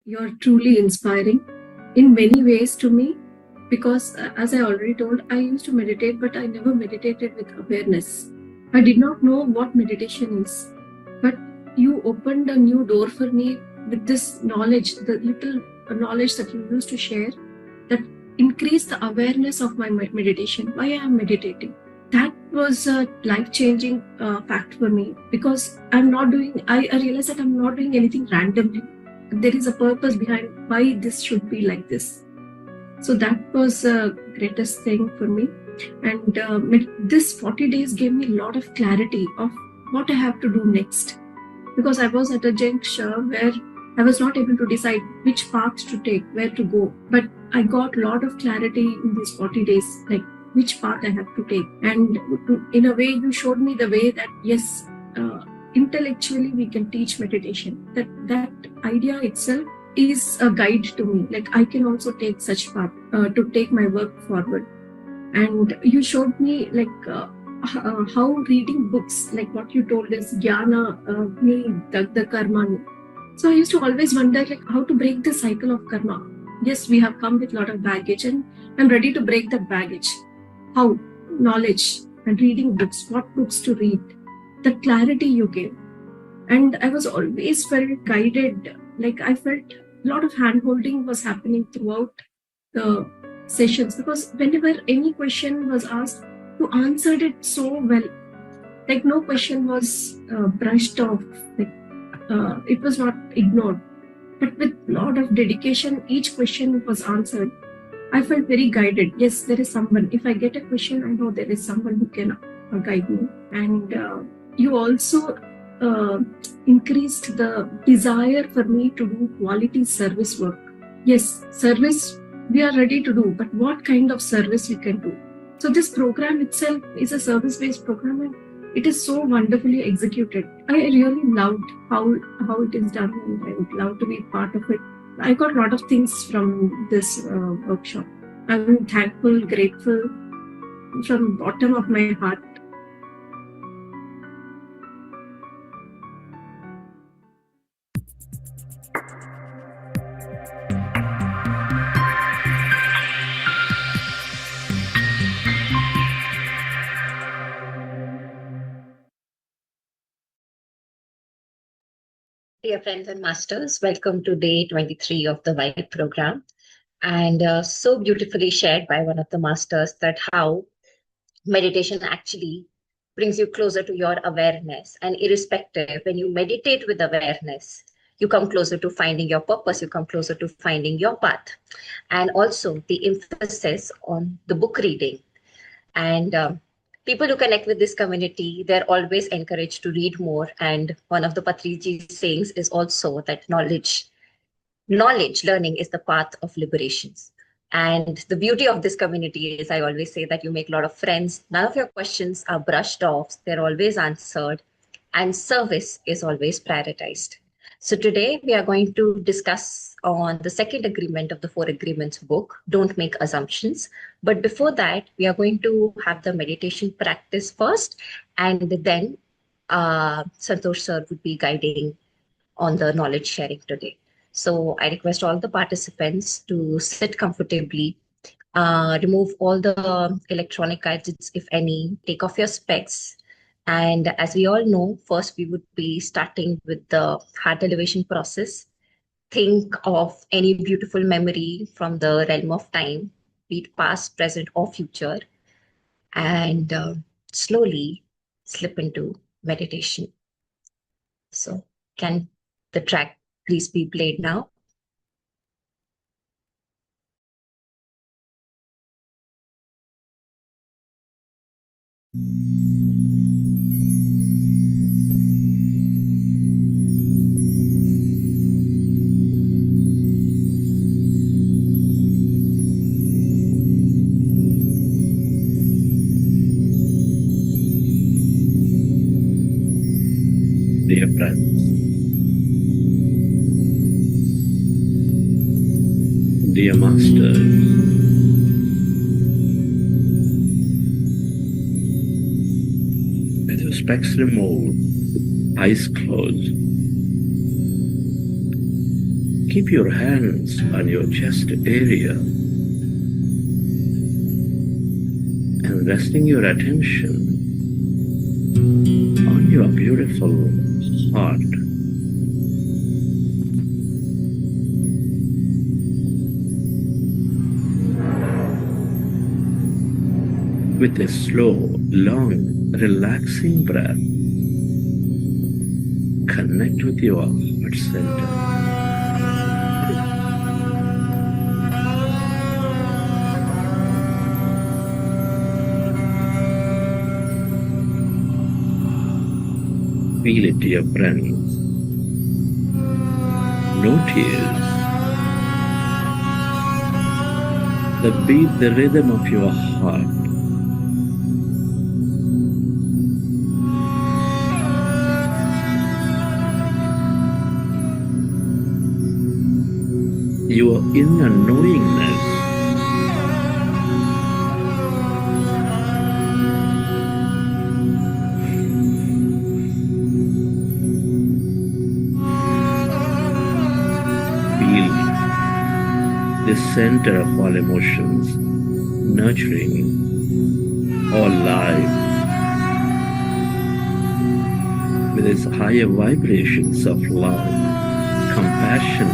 You're truly inspiring in many ways to me because, as I already told, I used to meditate, but I never meditated with awareness. I did not know what meditation is. But you opened a new door for me with this knowledge, the little knowledge that you used to share, that increased the awareness of my meditation, why I am meditating. That was a life-changing fact for me, because I'm not doing, I realized that I'm not doing anything randomly. There is a purpose behind why this should be like this. So that was the greatest thing for me. And this 40 days gave me a lot of clarity of what I have to do next. Because I was at a juncture where I was not able to decide which path to take, where to go. But I got a lot of clarity in these 40 days, like which path I have to take. And in a way, you showed me the way that, yes, intellectually we can teach meditation. That idea itself is a guide to me. Like I can also take such path to take my work forward. And you showed me like how reading books, like what you told is jnana the karma. So I used to always wonder like how to break the cycle of karma. Yes, we have come with a lot of baggage and I'm ready to break that baggage. How? Knowledge and reading books, what books to read, the clarity you gave. And I was always felt guided, like I felt a lot of hand-holding was happening throughout the sessions, because whenever any question was asked, you answered it so well. Like no question was brushed off, like it was not ignored. But with a lot of dedication, each question was answered. I felt very guided. Yes, there is someone. If I get a question, I know there is someone who can guide me. And you also increased the desire for me to do quality service work. Yes, service we are ready to do, but what kind of service we can do? So this program itself is a service-based program, and it is so wonderfully executed. I really loved how it is done, and I would love to be part of it. I got a lot of things from this workshop. I'm thankful, grateful from the bottom of my heart. Dear friends and masters, welcome to day 23 of the Vibr program. And so beautifully shared by one of the masters that how meditation actually brings you closer to your awareness. And irrespective, when you meditate with awareness, you come closer to finding your purpose, you come closer to finding your path. And also the emphasis on the book reading. And people who connect with this community, they're always encouraged to read more. And one of the Patriji's sayings is also that knowledge, learning is the path of liberations. And the beauty of this community is, I always say that you make a lot of friends. None of your questions are brushed off. They're always answered. And service is always prioritized. So today we are going to discuss on the second agreement of the 4 agreements book, Don't Make Assumptions. But before that, we are going to have the meditation practice first, and then Santosh sir would be guiding on the knowledge sharing today. So I request all the participants to sit comfortably, remove all the electronic gadgets, if any, take off your specs. And as we all know, first we would be starting with the heart elevation process. Think of any beautiful memory from the realm of time, be it past, present, or future, and slowly slip into meditation. So can the track please be played now? Dear friends, dear masters, with your specs removed, eyes closed, keep your hands on your chest area and resting your attention on your beautiful heart. with a slow, long, relaxing breath. Connect with your heart center. Feel it to your friends. Notice the beat, the rhythm of your heart. Your inner knowingness. Feel the center of all emotions, nurturing all life with its higher vibrations of love, compassion,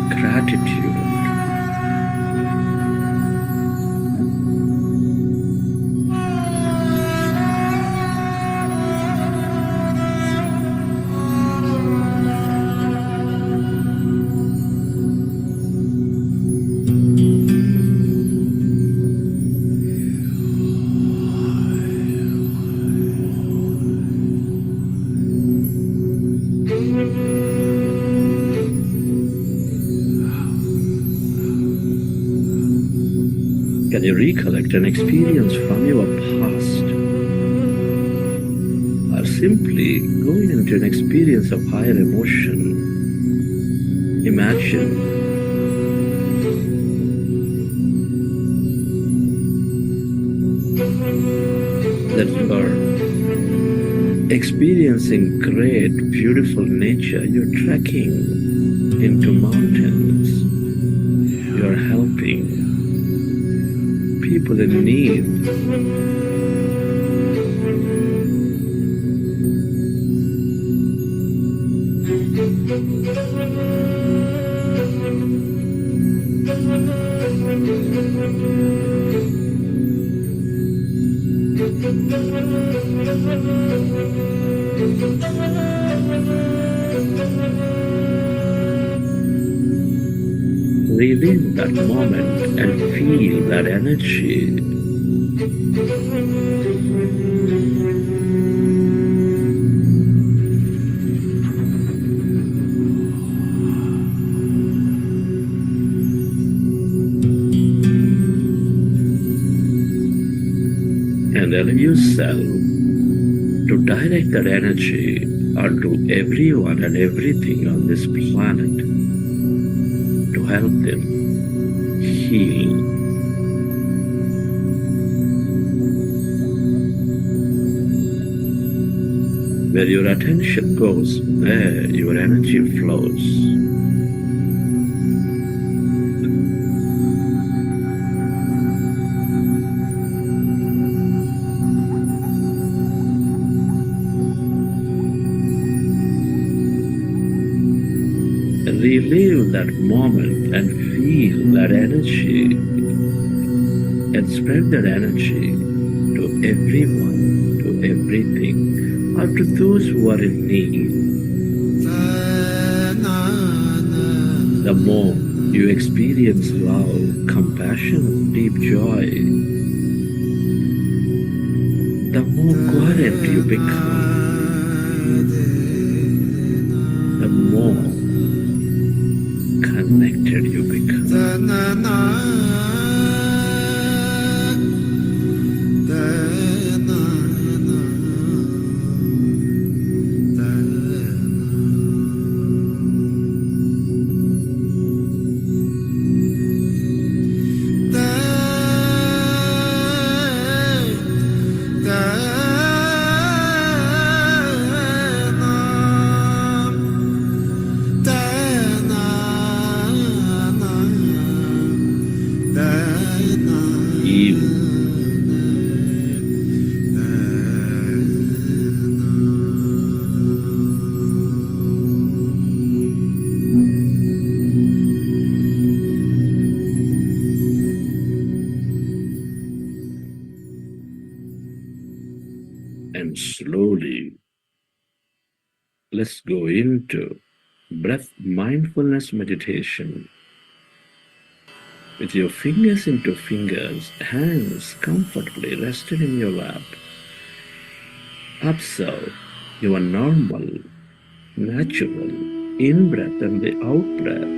gratitude. Can you recollect an experience from your past? Or simply going into an experience of higher emotion? Imagine that you are experiencing great, beautiful nature. You're trekking into mountains. You're helping people in need. Relive that moment and feel that energy. And allow yourself to direct that energy onto everyone and everything on this planet to help them heal. Where your attention goes, there your energy flows. Relive that moment and feel that energy and spread that energy to everyone, to everything, or to those who are in need. The more you experience love, compassion, deep joy, the more coherent you become, the more connected you become. let's go into breath mindfulness meditation. With your fingers into fingers, hands comfortably rested in your lap, observe your normal, natural in-breath and the out-breath.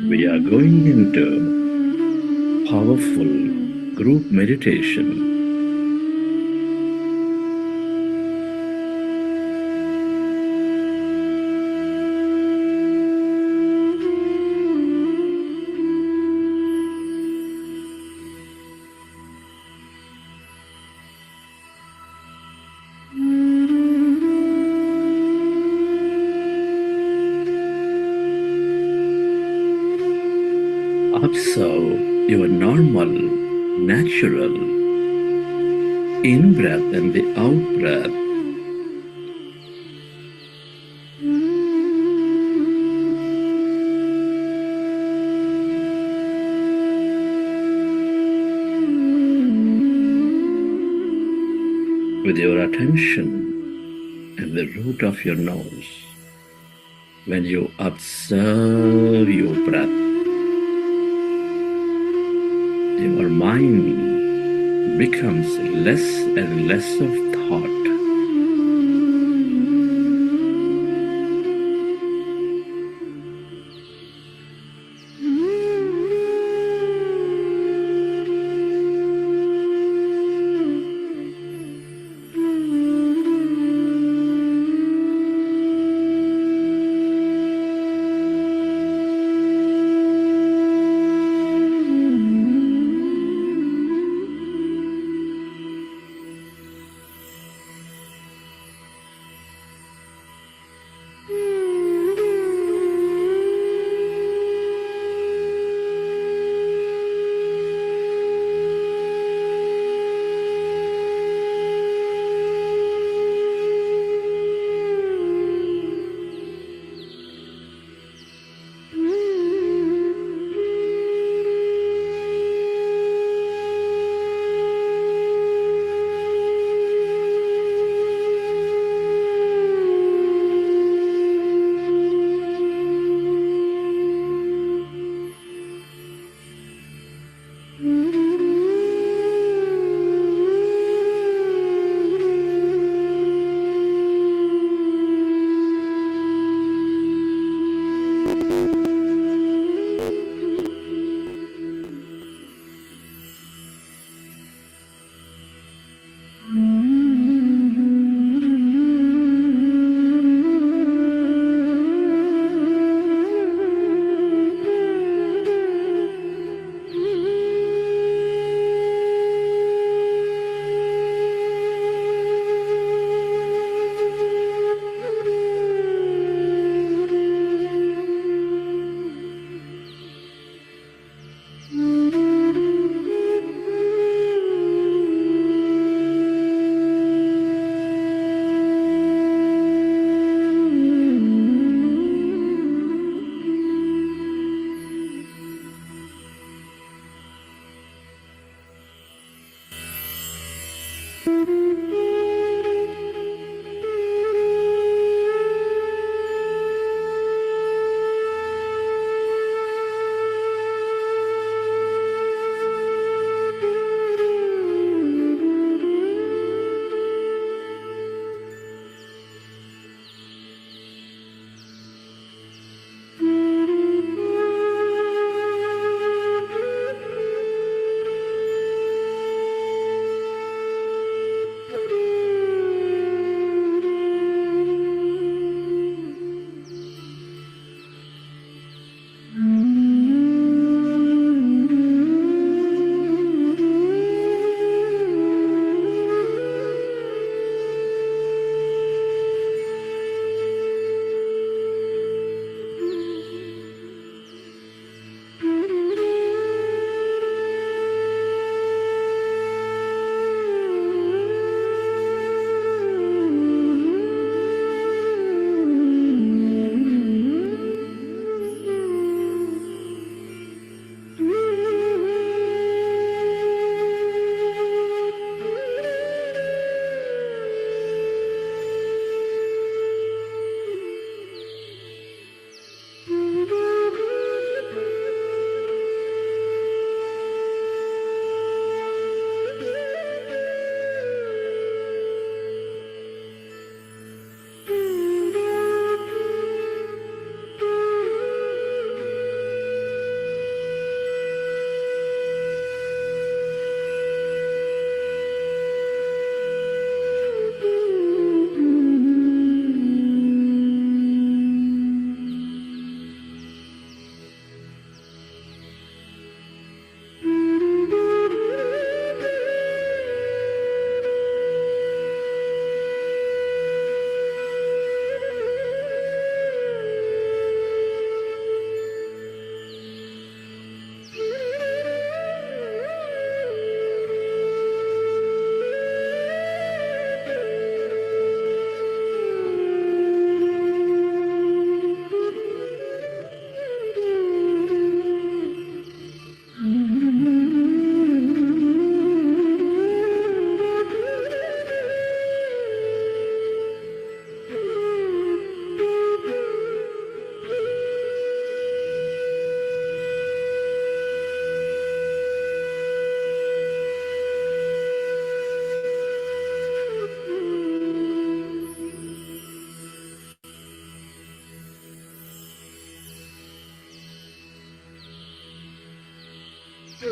We are going into powerful group meditation. Observe your normal, natural in-breath and the out-breath. With your attention at the root of your nose, when you observe your breath, your mind becomes less and less of thought. As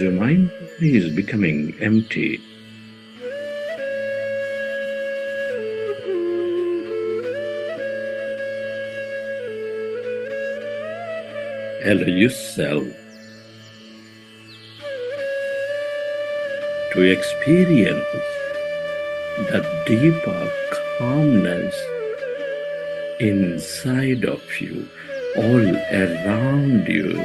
your mind is becoming empty, allow yourself to experience the deeper calmness inside of you, all around you.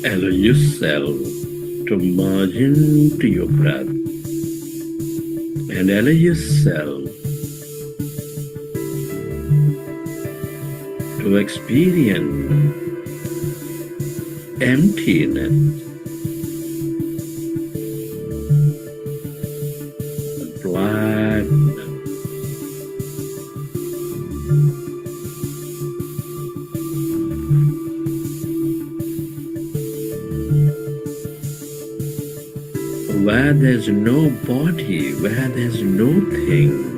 Allow yourself to merge into your breath and allow yourself to experience emptiness, blackness. Where there's no body, where there's no thing.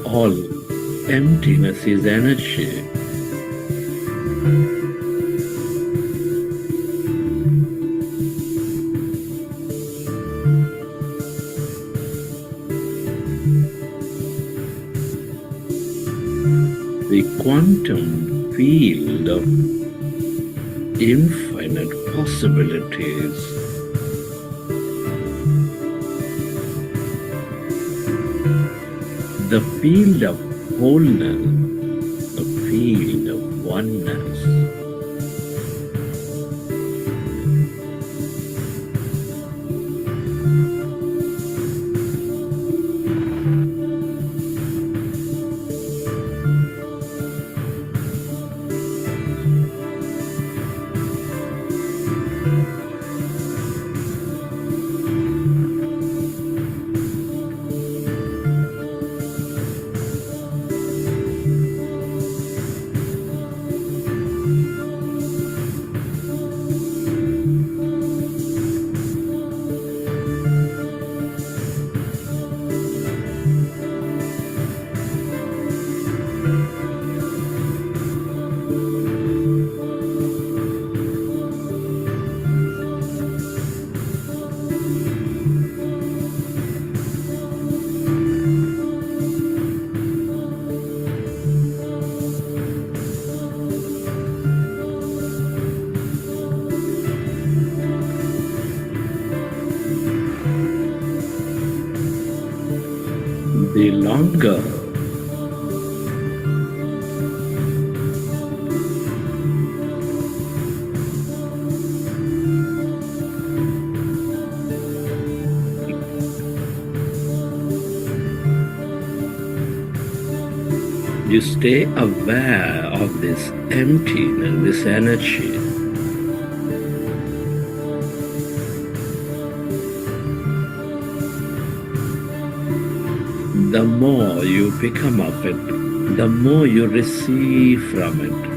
All emptiness is energy. The quantum field of infinite possibilities. The field of wholeness, the field of oneness. The longer you stay aware of this emptiness, this energy, the more you become of it, the more you receive from it.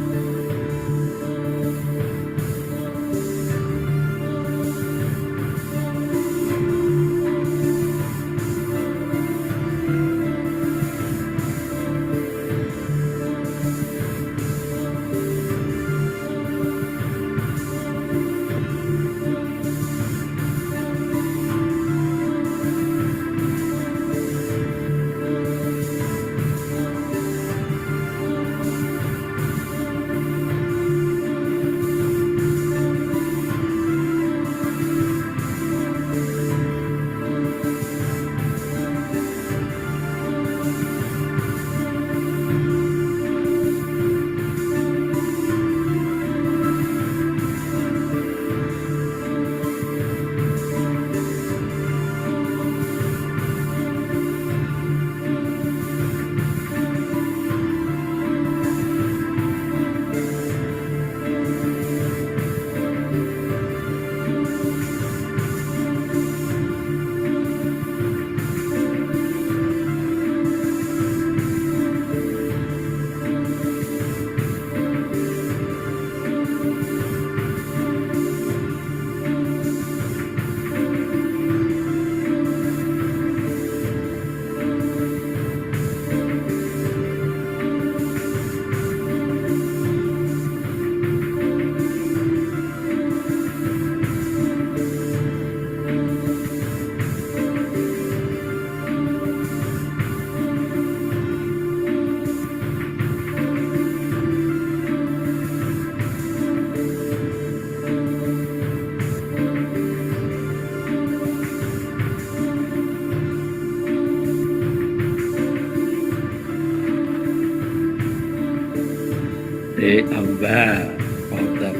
stay aware of the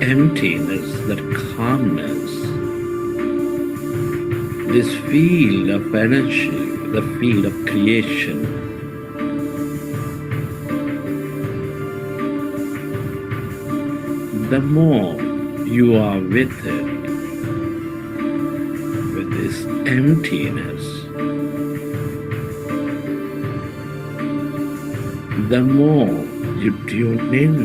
emptiness, that calmness, this field of energy, the field of creation. The more you are with it, with this emptiness, the more you tune in.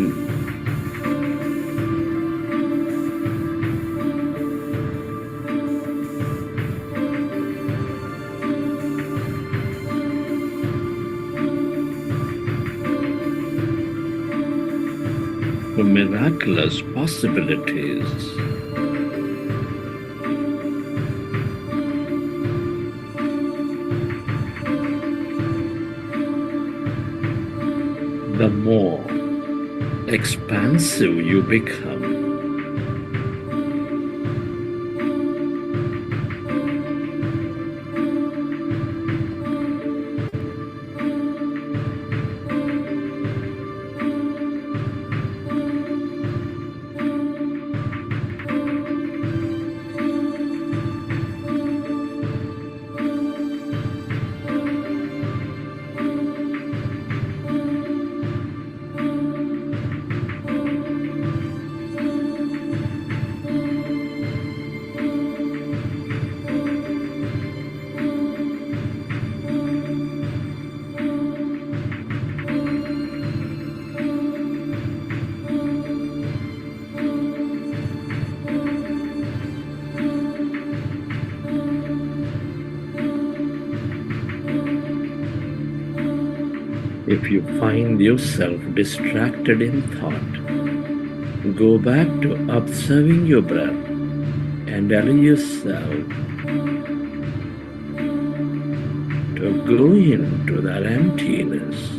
To miraculous possibilities. The more expansive you become. If you find yourself distracted in thought, go back to observing your breath and allow yourself to go into that emptiness.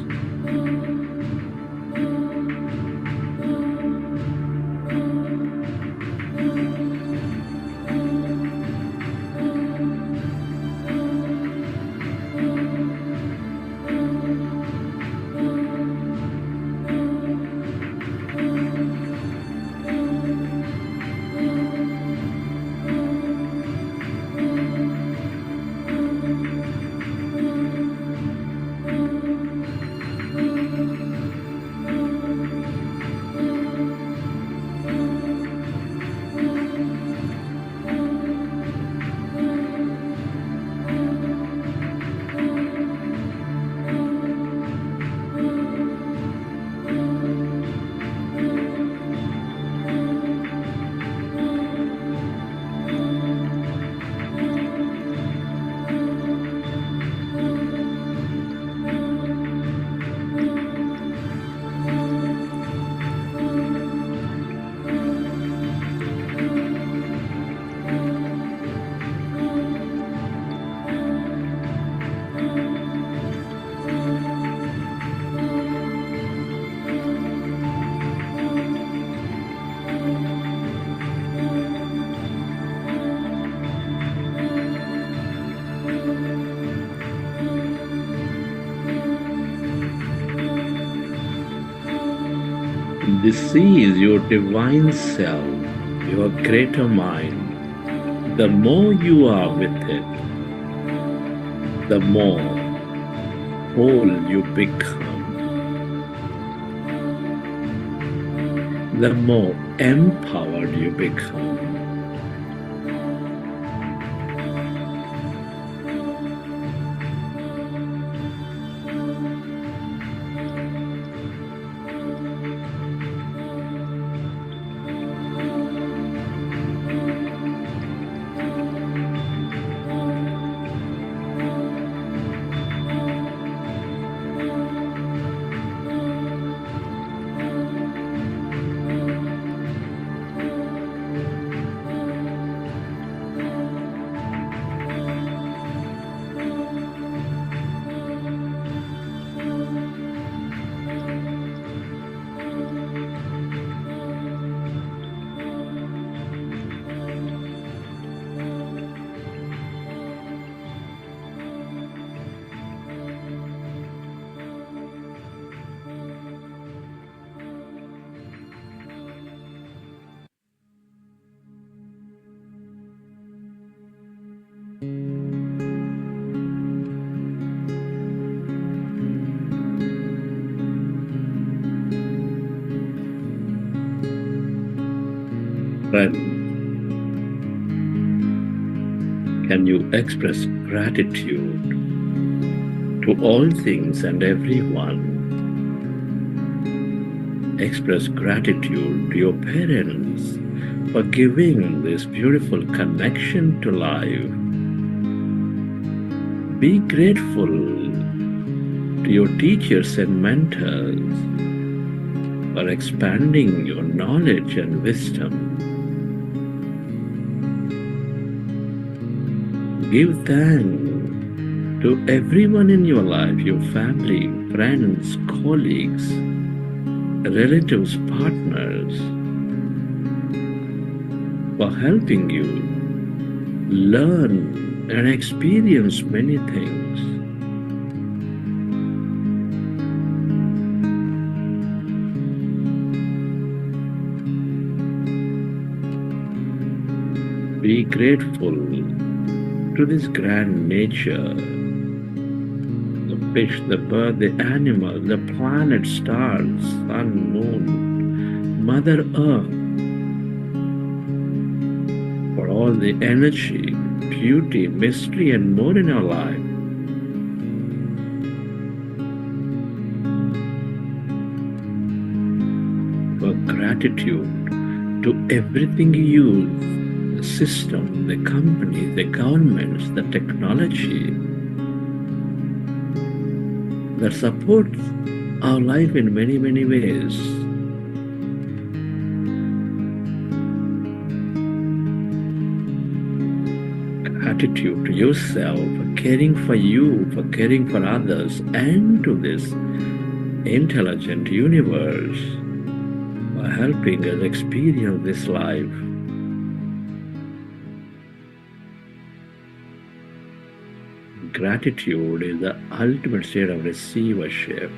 This is your divine self, your greater mind. The more you are with it, the more whole you become, the more empowered you become. Friend, can you express gratitude to all things and everyone? Express gratitude to your parents for giving this beautiful connection to life. Be grateful to your teachers and mentors for expanding your knowledge and wisdom. Give thanks to everyone in your life, your family, friends, colleagues, relatives, partners, for helping you learn and experience many things. Be grateful to this grand nature, the fish, the bird, the animal, the planet, stars, sun, moon, Mother Earth, for all the energy, beauty, mystery, and more in our life. For gratitude to everything you use, the system, the company, the governments, the technology that supports our life in many, many ways. Gratitude to yourself for caring for you, for caring for others, and to this intelligent universe for helping us experience this life. Gratitude is the ultimate state of receivership.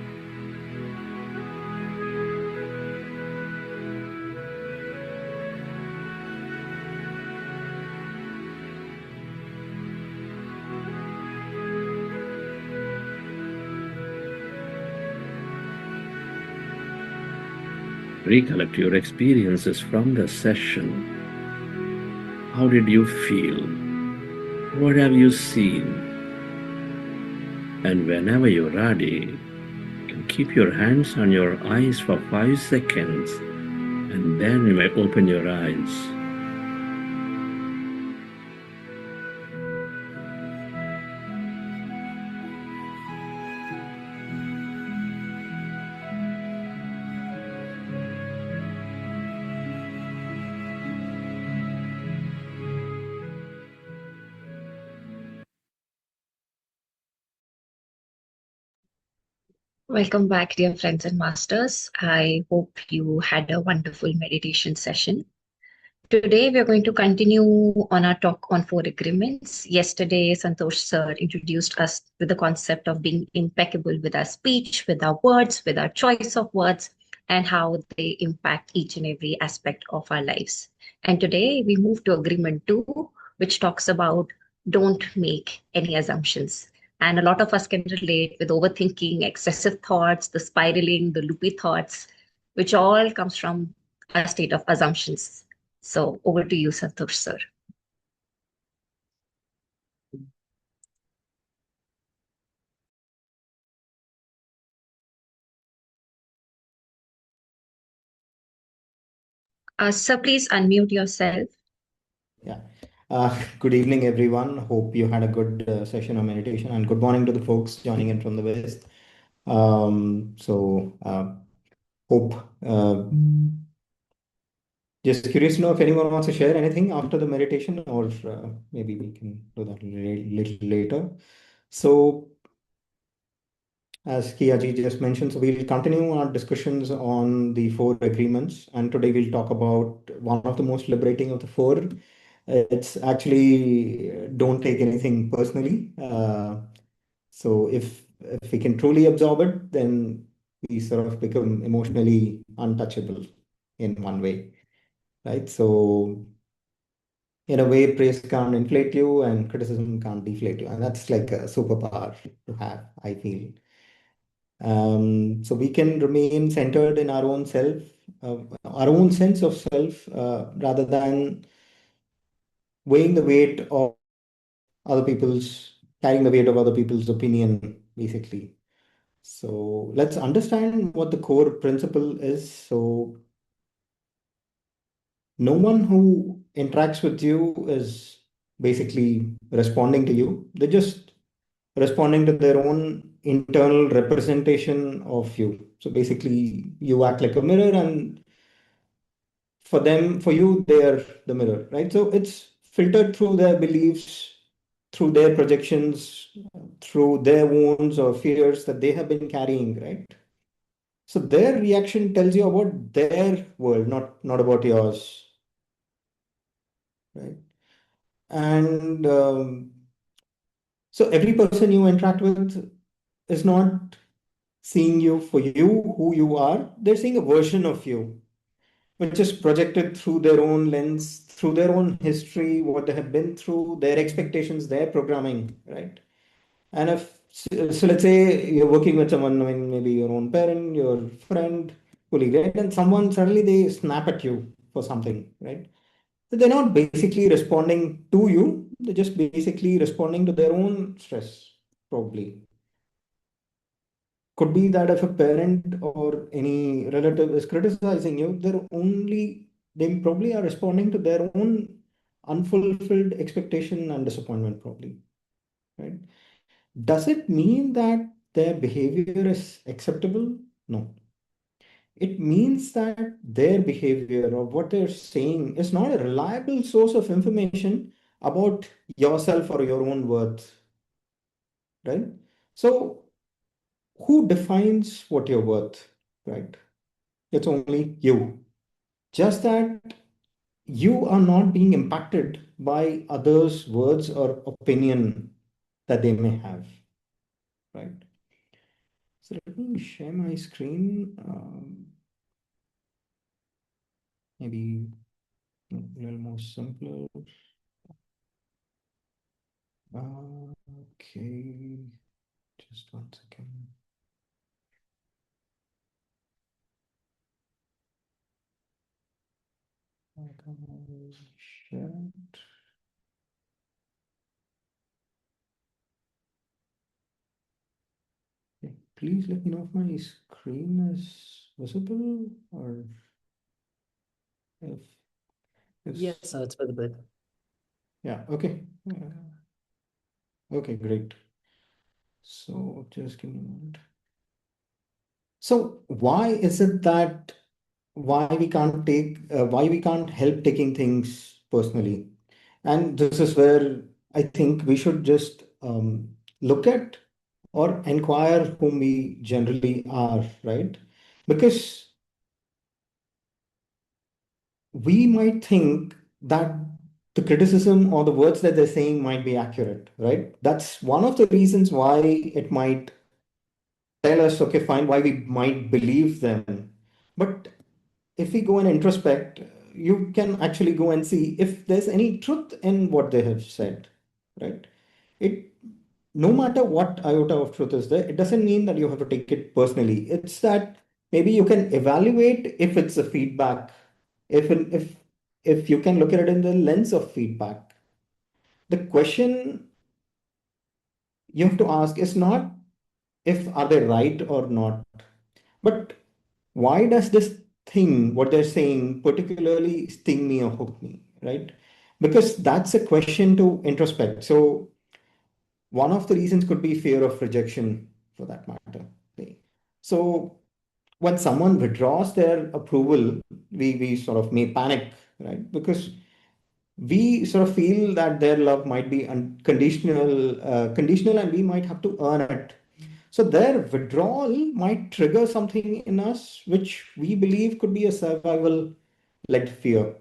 Recollect your experiences from the session. How did you feel? What have you seen? And whenever you're ready, you can keep your hands on your eyes for 5 seconds, and then you may open your eyes. Welcome back, dear friends and masters. I hope you had a wonderful meditation session. Today, we are going to continue on our talk on 4 agreements. Yesterday, Santosh sir introduced us with the concept of being impeccable with our speech, with our words, with our choice of words, and how they impact each and every aspect of our lives. And today, we move to agreement 2, which talks about don't make any assumptions. And a lot of us can relate with overthinking, excessive thoughts, the spiraling, the loopy thoughts, which all comes from a state of assumptions. So over to you, Santosh sir. Sir, please unmute yourself. Yeah. Good evening, everyone. Hope you had a good session of meditation, and good morning to the folks joining in from the West. Hope just curious to know if anyone wants to share anything after the meditation, or maybe we can do that a little later. So, as Kiaji just mentioned, so we'll continue our discussions on the 4 agreements, and today we'll talk about one of the most liberating of the 4. It's actually don't take anything personally. So if we can truly absorb it, then we sort of become emotionally untouchable in one way, right? So in a way, praise can't inflate you and criticism can't deflate you, and that's like a superpower to have, I feel. So we can remain centered in our own self, our own sense of self, rather than weighing the weight of other people's, carrying the weight of other people's opinion, basically. So let's understand what the core principle is. So no one who interacts with you is basically responding to you. They're just responding to their own internal representation of you. So basically, you act like a mirror, and for them, for you, they're the mirror, right? So it's filtered through their beliefs, through their projections, through their wounds or fears that they have been carrying, right? So their reaction tells you about their world, not about yours, right? And so every person you interact with is not seeing you for you, who you are. They're seeing a version of you, which is projected through their own lens, through their own history, what they have been through, their expectations, their programming, right? And if so, let's say you're working with someone, I mean, maybe your own parent, your friend, colleague, right? And someone suddenly they snap at you for something, right? So they're not basically responding to you, they're just basically responding to their own stress, probably. Could be that if a parent or any relative is criticizing you, they probably are responding to their own unfulfilled expectation and disappointment, probably, right? Does it mean that their behavior is acceptable? No. It means that their behavior or what they're saying is not a reliable source of information about yourself or your own worth, right? So, who defines what you're worth, right? It's only you. Just that you are not being impacted by others' words or opinion that they may have, right? So let me share my screen. Maybe a little more simpler. Okay, just 1 second. Share it. Okay, please let me know if my screen is visible or if Yes, it's, sir, it's visible. yeah, okay. Okay, great. So just give me a moment. So why is it that why we can't help taking things personally? And this is where I think we should just look at or inquire whom we generally are, right? Because we might think that the criticism or the words that they're saying might be accurate, right? That's one of the reasons why it might tell us, okay, fine, why we might believe them. But if we go and introspect, you can actually go and see if there's any truth in what they have said, right? It No matter what iota of truth is there, it doesn't mean that you have to take it personally. It's that maybe you can evaluate if it's a feedback, if you can look at it in the lens of feedback. The question you have to ask is not if are they right or not, but why does this thing, what they're saying, particularly sting me or hook me, right? Because that's a question to introspect. So one of the reasons could be fear of rejection, for that matter. Okay. So when someone withdraws their approval, we sort of may panic, right? Because we sort of feel that their love might be conditional, and we might have to earn it. So their withdrawal might trigger something in us which we believe could be a survival led fear,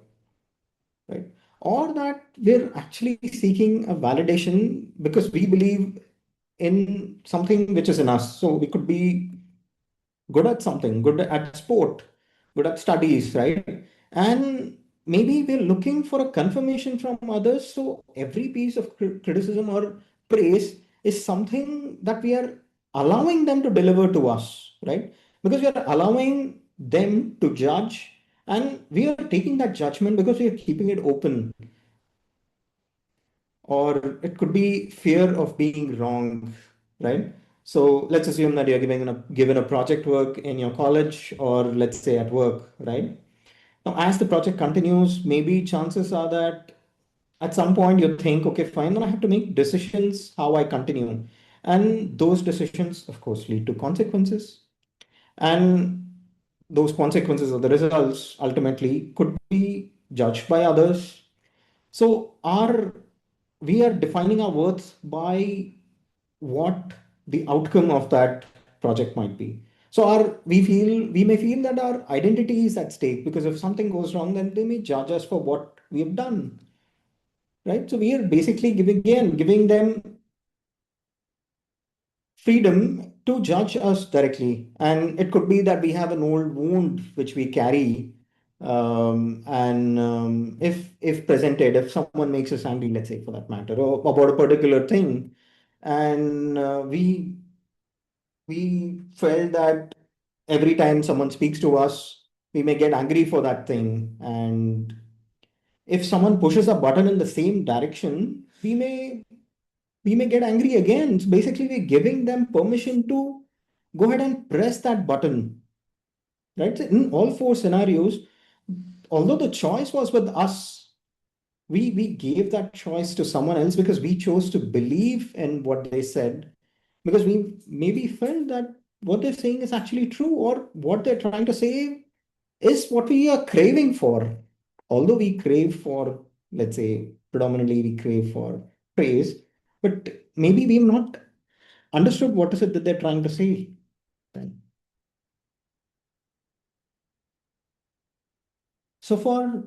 right? Or that we're actually seeking a validation because we believe in something which is in us. So we could be good at something, good at sport, good at studies, right? And maybe we're looking for a confirmation from others. So every piece of criticism or praise is something that we are allowing them to deliver to us, right? Because we are allowing them to judge, and we are taking that judgment because we are keeping it open, or it could be fear of being wrong, right? So let's assume that you're given a project work in your college, or let's say at work, right? Now, as the project continues, maybe chances are that at some point you think, okay, fine, then I have to make decisions how I continue. And those decisions, of course, lead to consequences. And those consequences or the results ultimately could be judged by others. So we are defining our worth by what the outcome of that project might be. So we may feel that our identity is at stake, because if something goes wrong, then they may judge us for what we have done, right? So we are basically giving them freedom to judge us directly. And it could be that we have an old wound which we carry. And if presented, if someone makes us angry, let's say for that matter, or about a particular thing, and we felt that every time someone speaks to us, we may get angry for that thing. And if someone pushes a button in the same direction, we may get angry again. So basically, we're giving them permission to go ahead and press that button, right? So in all four scenarios, although the choice was with us, we gave that choice to someone else because we chose to believe in what they said, because we maybe felt that what they're saying is actually true, or what they're trying to say is what we are craving for. Although we crave for, let's say, predominantly we crave for praise, but maybe we've not understood what is it that they're trying to say. Right? So for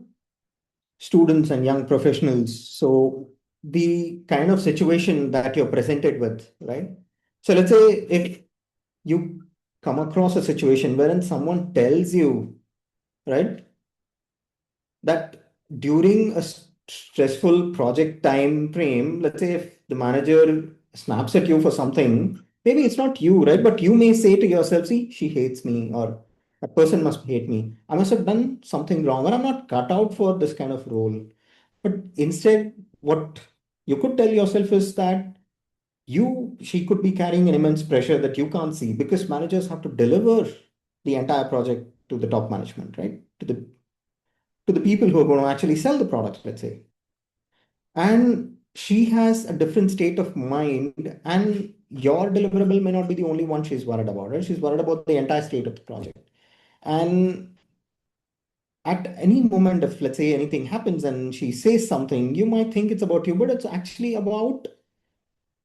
students and young professionals, so the kind of situation that you're presented with, right? So let's say if you come across a situation wherein someone tells you, right, that during a stressful project time frame, let's say if the manager snaps at you for something, maybe it's not you, right? But you may say to yourself, see, she hates me, or that person must hate me. I must have done something wrong, or I'm not cut out for this kind of role. But instead, what you could tell yourself is that she could be carrying an immense pressure that you can't see, because managers have to deliver the entire project to the top management, right? To the people who are going to actually sell the product, let's say. And she has a different state of mind, and your deliverable may not be the only one she's worried about, right? She's worried about the entire state of the project. And at any moment, if let's say anything happens and she says something, you might think it's about you, but it's actually about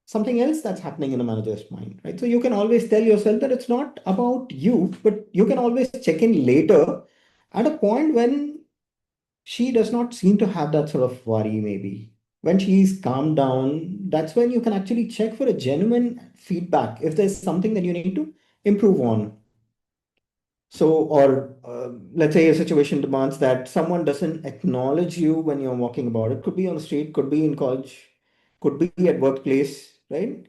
something else that's happening in a manager's mind, right? So you can always tell yourself that it's not about you, but you can always check in later at a point when she does not seem to have that sort of worry, maybe. When she's calmed down, that's when you can actually check for a genuine feedback if there's something that you need to improve on. So, or let's say a situation demands that someone doesn't acknowledge you when you're walking about. It could be on the street, could be in college, could be at workplace, right?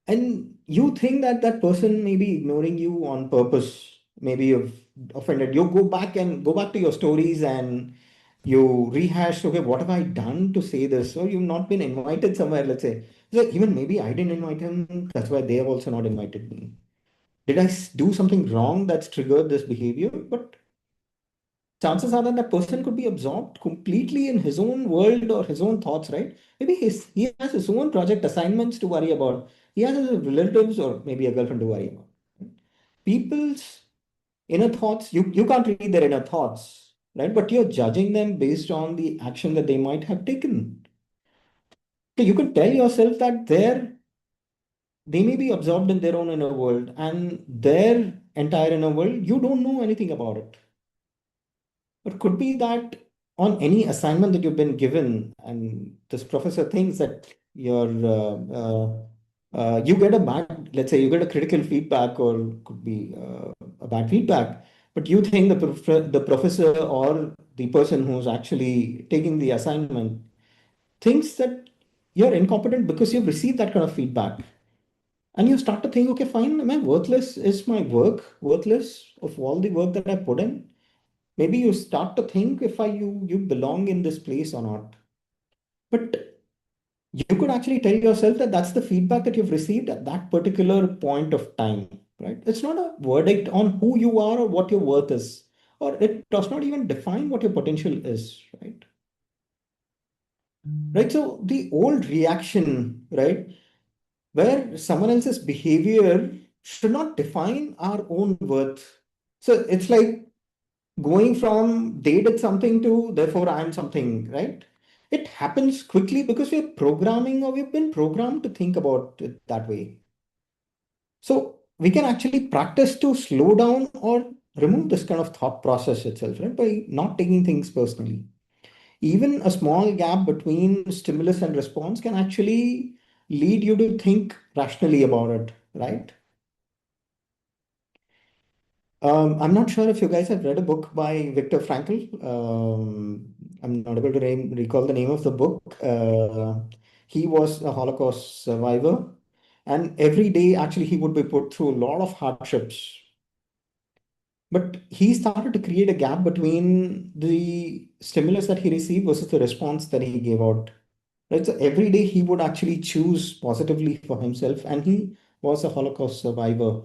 And you think that that person may be ignoring you on purpose. Maybe you've offended. You go back to your stories, and you rehash, okay, what have I done to say this? Or you've not been invited somewhere, let's say. So even maybe I didn't invite him. That's why they have also not invited me. Did I do something wrong that's triggered this behavior? But chances are that that person could be absorbed completely in his own world or his own thoughts, right? Maybe he has his own project assignments to worry about. He has his relatives or maybe a girlfriend to worry about. People's inner thoughts, you can't read their inner thoughts, right? But you're judging them based on the action that they might have taken. So you can tell yourself that they may be absorbed in their own inner world, and their entire inner world, you don't know anything about it. It could be that on any assignment that you've been given, and this professor thinks that you get a bad, let's say you get a critical feedback, or could be a bad feedback, but you think the professor or the person who's actually taking the assignment thinks that you're incompetent because you've received that kind of feedback. And you start to think, okay, fine, am I worthless? Is my work worthless of all the work that I put in? Maybe you start to think if you belong in this place or not. But you could actually tell yourself that that's the feedback that you've received at that particular point of time, right? It's not a verdict on who you are or what your worth is, or it does not even define what your potential is, right? Right. So the old reaction, right, where someone else's behavior should not define our own worth. So it's like going from they did something to therefore I am something, right? It happens quickly because we're programming or we've been programmed to think about it that way. So we can actually practice to slow down or remove this kind of thought process itself, right? By not taking things personally. Even a small gap between stimulus and response can actually lead you to think rationally about it, right? I'm not sure if you guys have read a book by Viktor Frankl. I'm not able to recall the name of the book. He was a Holocaust survivor, and every day, actually, he would be put through a lot of hardships. But he started to create a gap between the stimulus that he received versus the response that he gave out. Right? So every day, he would actually choose positively for himself, and he was a Holocaust survivor.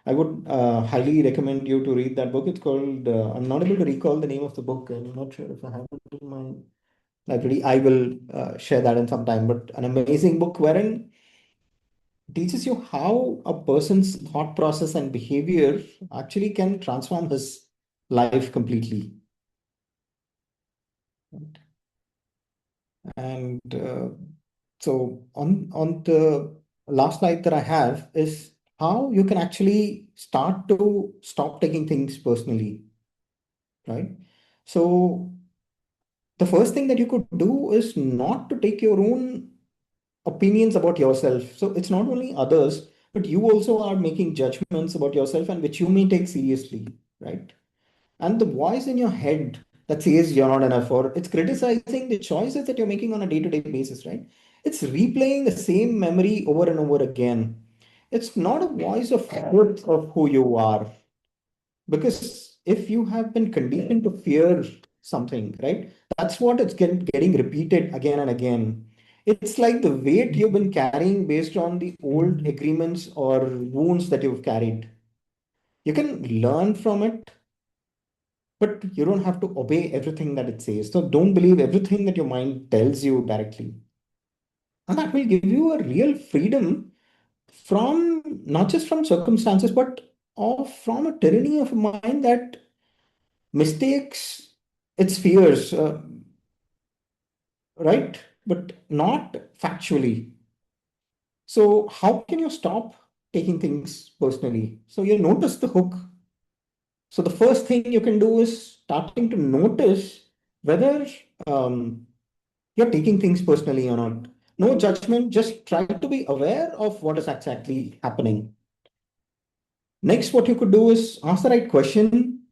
I would highly recommend you to read that book. It's called, I'm not able to recall the name of the book. I'm not sure if I have it in my library. I will share that in some time. But an amazing book wherein teaches you how a person's thought process and behavior actually can transform his life completely. And so on the last slide that I have is how you can actually start to stop taking things personally, right? So the first thing that you could do is not to take your own opinions about yourself. So it's not only others, but you also are making judgments about yourself and which you may take seriously, right? And the voice in your head that says you're not enough, or it's criticizing the choices that you're making on a day-to-day basis, right? It's replaying the same memory over and over again. It's not a voice of truth of who you are. Because if you have been conditioned to fear something, right, that's what it's getting repeated again and again. It's like the weight you've been carrying based on the old agreements or wounds that you've carried. You can learn from it, but you don't have to obey everything that it says. So don't believe everything that your mind tells you directly. And that will give you a real freedom from not just from circumstances, but from a tyranny of a mind that mistakes its fears, right? But not factually. So, how can you stop taking things personally? So, you notice the hook. So, the first thing you can do is starting to notice whether um, you're taking things personally or not. No judgment, just try to be aware of what is exactly happening. Next, what you could do is ask the right question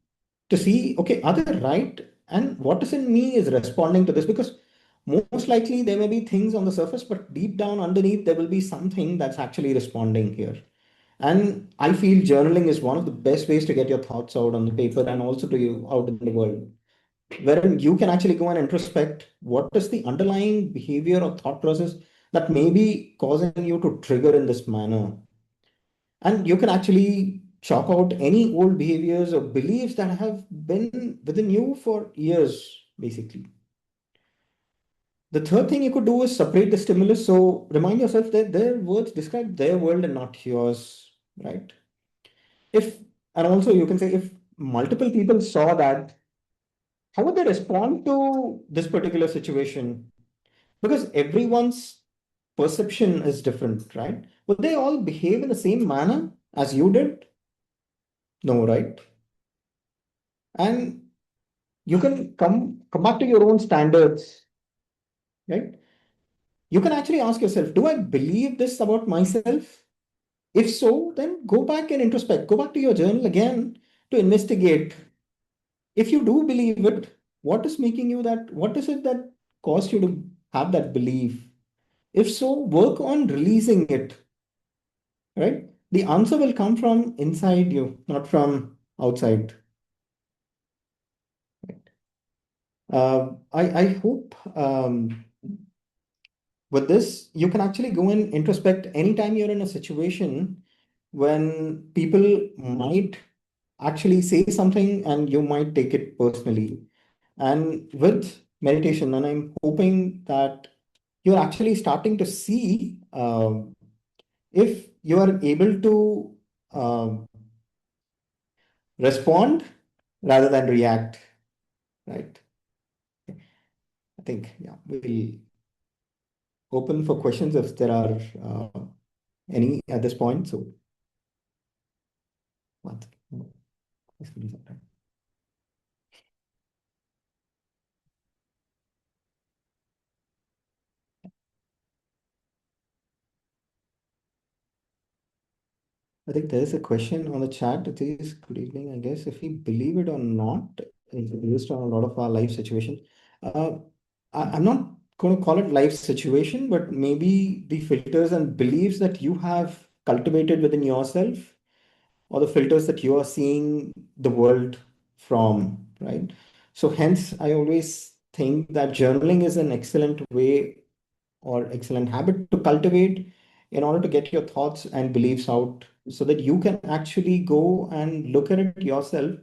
to see, okay, are they right? And what is in me is responding to this because most likely there may be things on the surface, but deep down underneath, there will be something that's actually responding here. And I feel journaling is one of the best ways to get your thoughts out on the paper and also to you out in the world, wherein you can actually go and introspect what is the underlying behavior or thought process that may be causing you to trigger in this manner. And you can actually chalk out any old behaviors or beliefs that have been within you for years, basically. The third thing you could do is separate the stimulus. So remind yourself that their words describe their world and not yours, right? If, and also you can say, if multiple people saw that, how would they respond to this particular situation? Because everyone's perception is different, right? Would they all behave in the same manner as you did? No, right? And you can come back to your own standards, right? You can actually ask yourself, do I believe this about myself? If so, then go back and introspect, go back to your journal again to investigate. If you do believe it, what is making you that, what is it that caused you to have that belief? If so, work on releasing it. right? The answer will come from inside you, not from outside. Right? I hope with this, you can actually go and introspect anytime you're in a situation when people might actually say something and you might take it personally. And with meditation, and I'm hoping that you're actually starting to see if you are able to respond rather than react, right? I think, yeah, we'll open for questions if there are any at this point. So, what? This will be some time. I think there is a question on the chat. It is good evening. I guess if we believe it or not, it's based on a lot of our life situation. Uh, I'm not going to call it life situation, but maybe the filters and beliefs that you have cultivated within yourself, or the filters that you are seeing the world from, right? So hence, I always think that journaling is an excellent way or excellent habit to cultivate in order to get your thoughts and beliefs out so that you can actually go and look at it yourself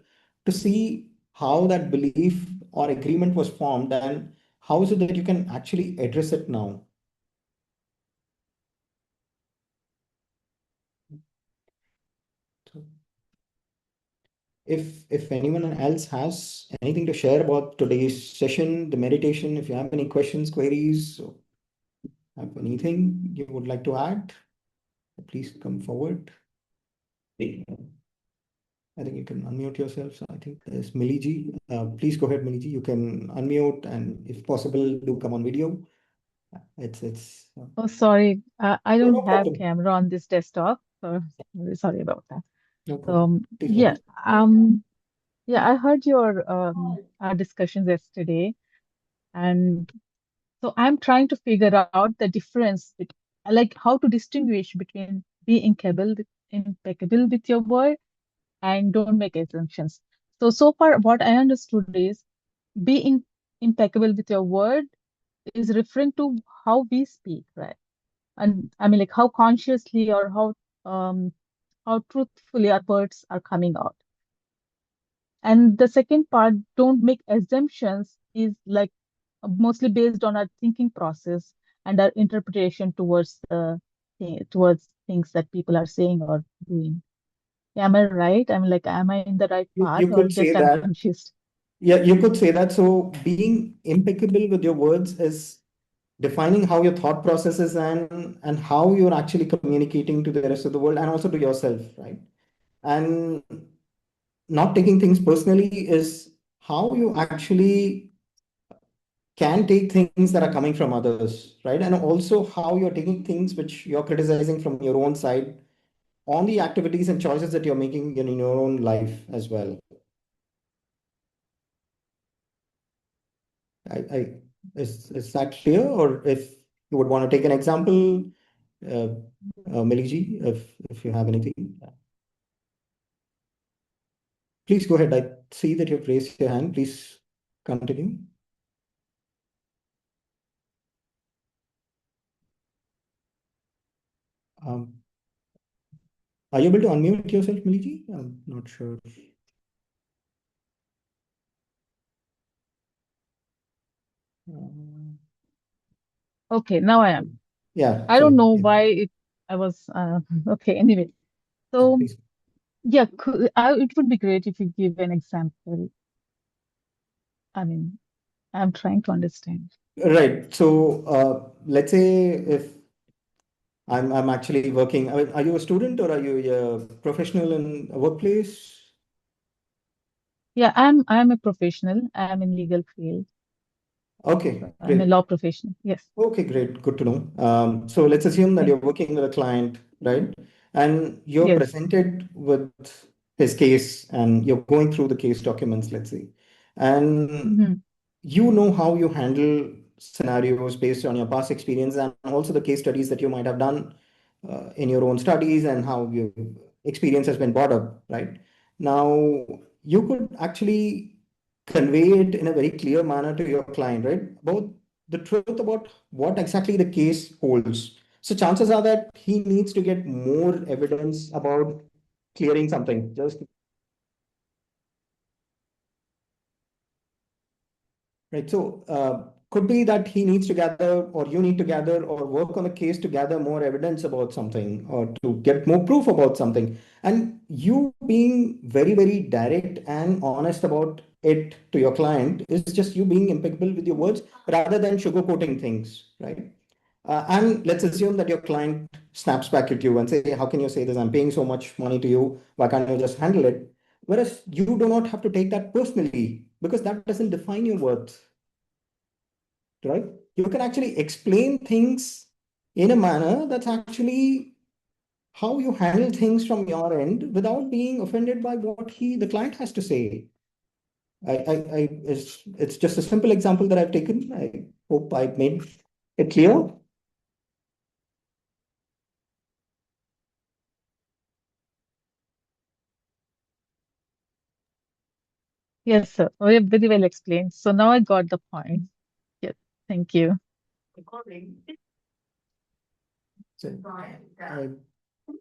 to see how that belief or agreement was formed and how is it that you can actually address it now. So if anyone else has anything to share about today's session, the meditation, if you have any questions, queries, or have anything you would like to add, please come forward. I think you can unmute yourself. So I think there's Millie Ji. Please go ahead, Millie Ji. You can unmute and if possible, do come on video. It's Oh, sorry. I no, don't no have problem. camera on this desktop. So really sorry about that. No problem. Please go Yeah. ahead. Yeah, I heard your our discussions yesterday, and so I'm trying to figure out the difference like how to distinguish between being impeccable with your word and don't make assumptions. So far, what I understood is being impeccable with your word is referring to how we speak, right? And I mean, like how consciously or how truthfully our words are coming out. And the second part, don't make assumptions, is like mostly based on our thinking process and our interpretation towards things that people are saying or doing. Am I right? I mean, like, am I in the right path You or could say just I'm that. confused? Yeah, you could say that. So being impeccable with your words is defining how your thought process is and how you're actually communicating to the rest of the world and also to yourself, right? And not taking things personally is how you actually can take things that are coming from others, right? And also how you're taking things which you're criticizing from your own side on the activities and choices that you're making in your own life as well. I is that clear? Or if you would want to take an example, uh, Millie, if you have anything, please go ahead. I see that you've raised your hand. Please continue. Um, are you able to unmute yourself, Millie? I'm not sure. Uh, Okay, now I am. yeah, I don't sorry. know Yeah, why I was okay. Anyway, so please. yeah, it would be great if you give an example. I mean, I'm trying to understand. Right. So let's say if I'm actually working, I mean, are you a student or are you a professional in a workplace? Yeah, I'm a professional. I'm in legal field. Okay, I'm a great. law professional. Yes. Okay, great. Good to know. So let's assume that Yeah. you're working with a client, right? And you're Yes. presented with his case and you're going through the case documents, let's say. And Hmm. you know how you handle scenarios based on your past experience and also the case studies that you might have done in your own studies and how your experience has been brought up, right? Now, you could actually convey it in a very clear manner to your client, right? About the truth about what exactly the case holds. So chances are that he needs to get more evidence about clearing something. Just right. So could be that he needs to gather, or you need to gather, or work on a case to gather more evidence about something, or to get more proof about something. And you being very, very direct and honest about it to your client is just you being impeccable with your words rather than sugarcoating things, right? And let's assume that your client snaps back at you and say, "How can you say this? I'm paying so much money to you. Why can't you just handle it?" Whereas you do not have to take that personally because that doesn't define your worth, right? You can actually explain things in a manner that's actually how you handle things from your end without being offended by what the client has to say. It's just a simple example that I've taken. I hope I've made it clear. Yes, sir. Very well explained. So now I got the point. Yes, thank you. So,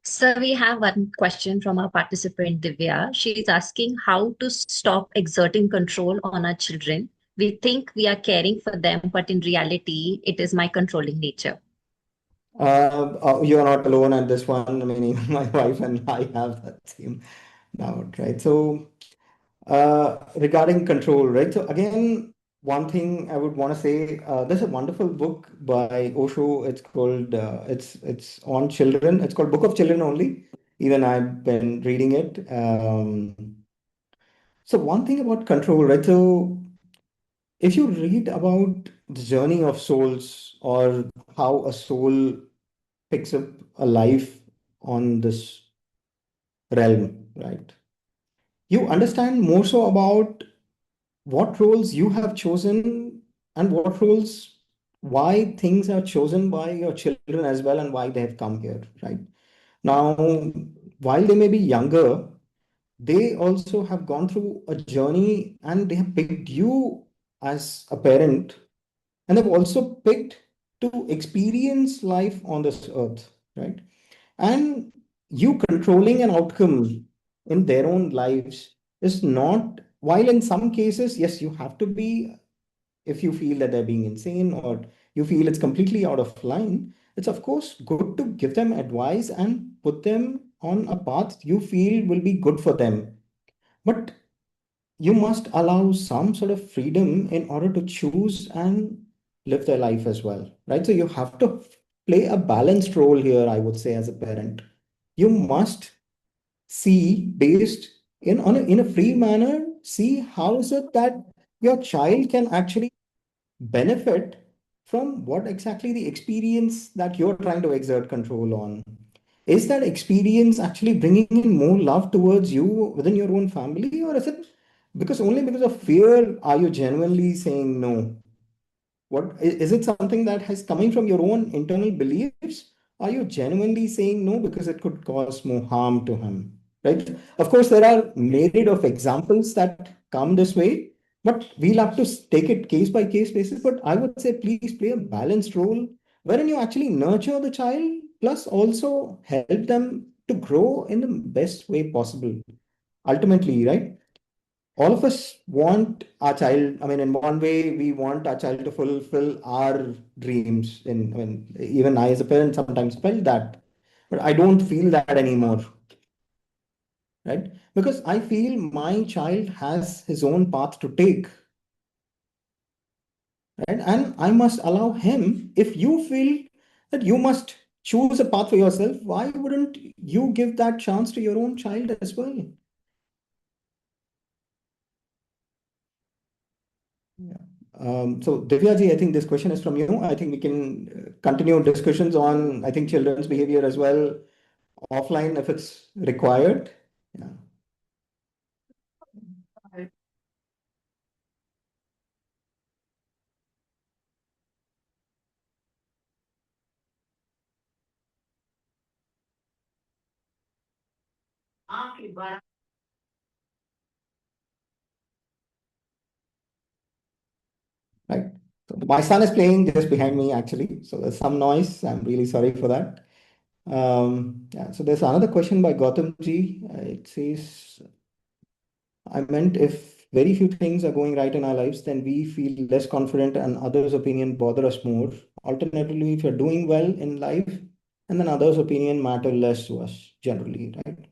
So we have one question from our participant Divya. She is asking how to stop exerting control on our children. We think we are caring for them, but in reality, it is my controlling nature. you are not alone at this one. I mean, even my wife and I have that same doubt, right? So, regarding control, right? So again, one thing I would want to say, there's a wonderful book by Osho. It's called it's on children. It's called Book of Children Only. Even I've been reading it. So one thing about control, right? So if you read about the journey of souls or how a soul picks up a life on this realm, right? You understand more so about what roles you have chosen and what roles, why things are chosen by your children as well and why they have come here, right? Now, while they may be younger, they also have gone through a journey and they have picked you as a parent, and they've also picked to experience life on this earth, right? And you controlling an outcome in their own lives is not, while in some cases, yes, you have to be, if you feel that they're being insane or you feel it's completely out of line, it's of course good to give them advice and put them on a path you feel will be good for them. But you must allow some sort of freedom in order to choose and live their life as well, right? So you have to play a balanced role here, I would say, as a parent. You must see based in a free manner, see how is it that your child can actually benefit from what exactly the experience that you're trying to exert control on. Is that experience actually bringing in more love towards you within your own family, or is it because only because of fear are you genuinely saying no? What is it something that has coming from your own internal beliefs? Are you genuinely saying no because it could cause more harm to him? Right? Of course, there are myriad of examples that come this way, but we'll have to take it case by case basis. But I would say please play a balanced role wherein you actually nurture the child, plus also help them to grow in the best way possible. Ultimately, right? All of us want our child, I mean, in one way, we want our child to fulfill our dreams. I mean, even I, as a parent, sometimes felt that, but I don't feel that anymore, right? Because I feel my child has his own path to take, right? And I must allow him. If you feel that you must choose a path for yourself, why wouldn't you give that chance to your own child as well? Yeah. So Divyaji, I think this question is from you. I think we can continue discussions on, I think, children's behavior as well offline if it's required. Yeah. Right. So my son is playing just behind me, actually. So there's some noise. I'm really sorry for that. Yeah, so there's another question by Gautam Ji. It says, I meant if very few things are going right in our lives, then we feel less confident and others' opinion bother us more. Alternatively, if you're doing well in life, and then others' opinion matter less to us generally, right?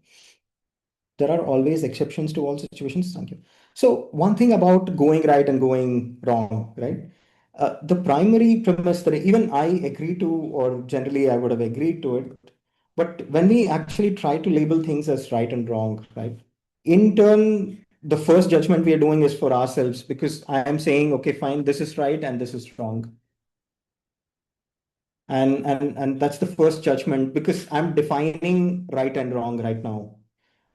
There are always exceptions to all situations. Thank you. So one thing about going right and going wrong, right? The primary premise that even I agree to, or generally I would have agreed to it, but when we actually try to label things as right and wrong, right? In turn, the first judgment we are doing is for ourselves because I am saying, okay, fine, this is right and this is wrong. And that's the first judgment because I'm defining right and wrong right now.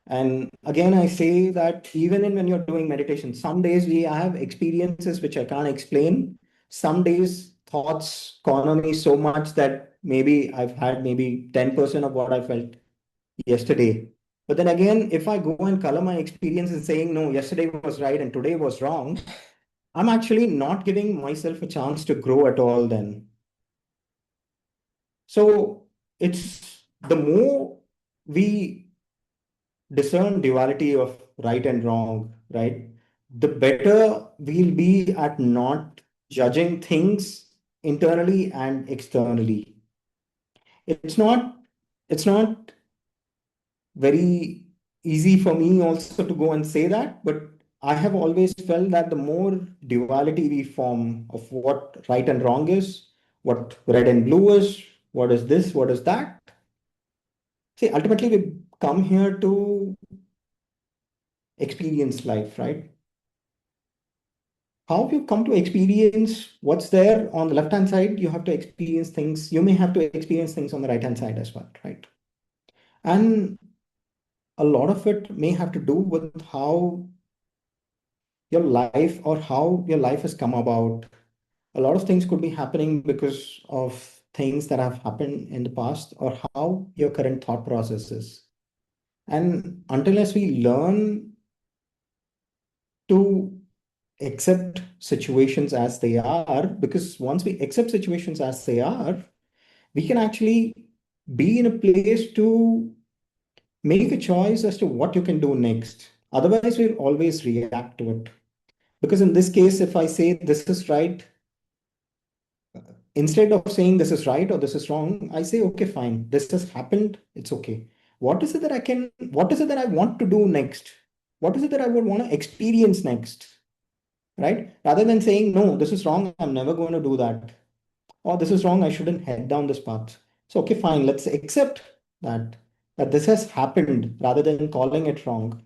And again, I say that even when you're doing meditation, some days we have experiences which I can't explain. Some days thoughts corner me so much that maybe I've had maybe 10% of what I felt yesterday. But then again, if I go and color my experience and saying, no, yesterday was right and today was wrong, I'm actually not giving myself a chance to grow at all then. So it's the more we discern duality of right and wrong, right? The better we'll be at not judging things internally and externally. It's not, it's not very easy for me also to go and say that, but I have always felt that the more duality we form of what right and wrong is, what red and blue is, what is this, what is that. See, ultimately we come here to experience life, right? How you come to experience what's there on the left hand side, you have to experience things, you may have to experience things on the right hand side as well, right? And a lot of it may have to do with how your life or how your life has come about. A lot of things could be happening because of things that have happened in the past or how your current thought process is. And until we learn to accept situations as they are, because once we accept situations as they are, we can actually be in a place to make a choice as to what you can do next. Otherwise, we'll always react to it. Because in this case, if I say this is right, instead of saying this is right or this is wrong, I say, okay, fine, this has happened, it's okay. What is it that I want to do next? What is it that I would want to experience next? Right? Rather than saying, no, this is wrong, I'm never going to do that. Or this is wrong, I shouldn't head down this path. So, okay, fine, let's accept that, that this has happened rather than calling it wrong.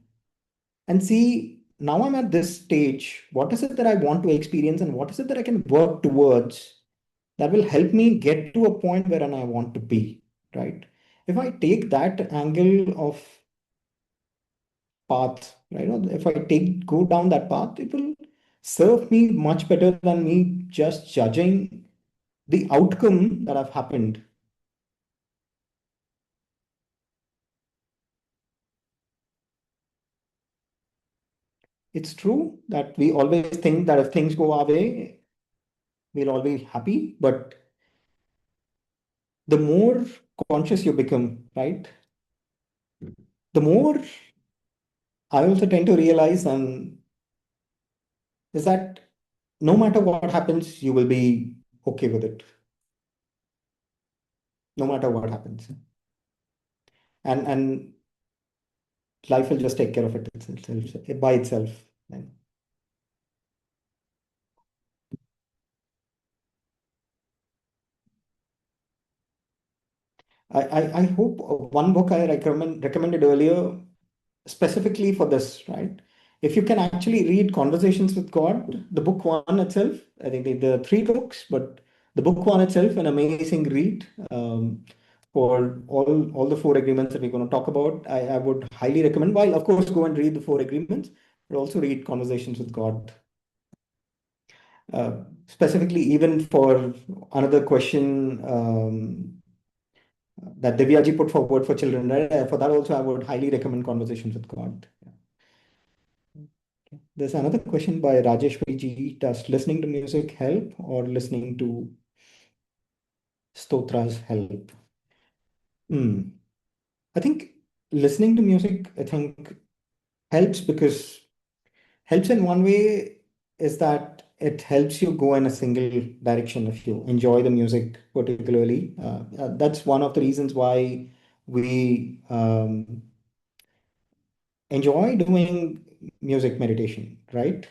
And see, now I'm at this stage. What is it that I want to experience and what is it that I can work towards that will help me get to a point where I want to be, right? If I take that angle of path, right? If I go down that path, it will serve me much better than me just judging the outcome that have happened. It's true that we always think that if things go our way, we'll all be happy. But the more conscious you become, right? The more I also tend to realize is that no matter what happens, you will be okay with it. No matter what happens. And life will just take care of it itself, by itself. And I hope one book I recommended earlier specifically for this, right? If you can actually read Conversations with God, the book one itself, I think there are three books, but the book one itself, an amazing read for all the four agreements that we're going to talk about. I would highly recommend, while of course go and read the four agreements, but also read Conversations with God. Specifically, even for another question, that Divyaji put forward for children, right? For that also, I would highly recommend Conversations with God. Yeah. Okay. There's another question by Rajeshwari ji. Does listening to music help or listening to stotras help? Hmm. I think listening to music, I think helps because helps in one way is that it helps you go in a single direction if you enjoy the music particularly. That's one of the reasons why we enjoy doing music meditation, right?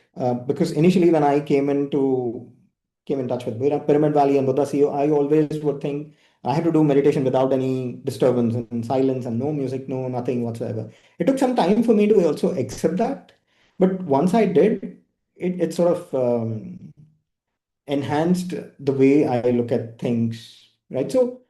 Because initially when I came in touch with Pyramid Valley and Buddha CEO, I always would think I have to do meditation without any disturbance and silence and no music, no nothing whatsoever. It took some time for me to also accept that, but once I did, it sort of enhanced the way I look at things, right? So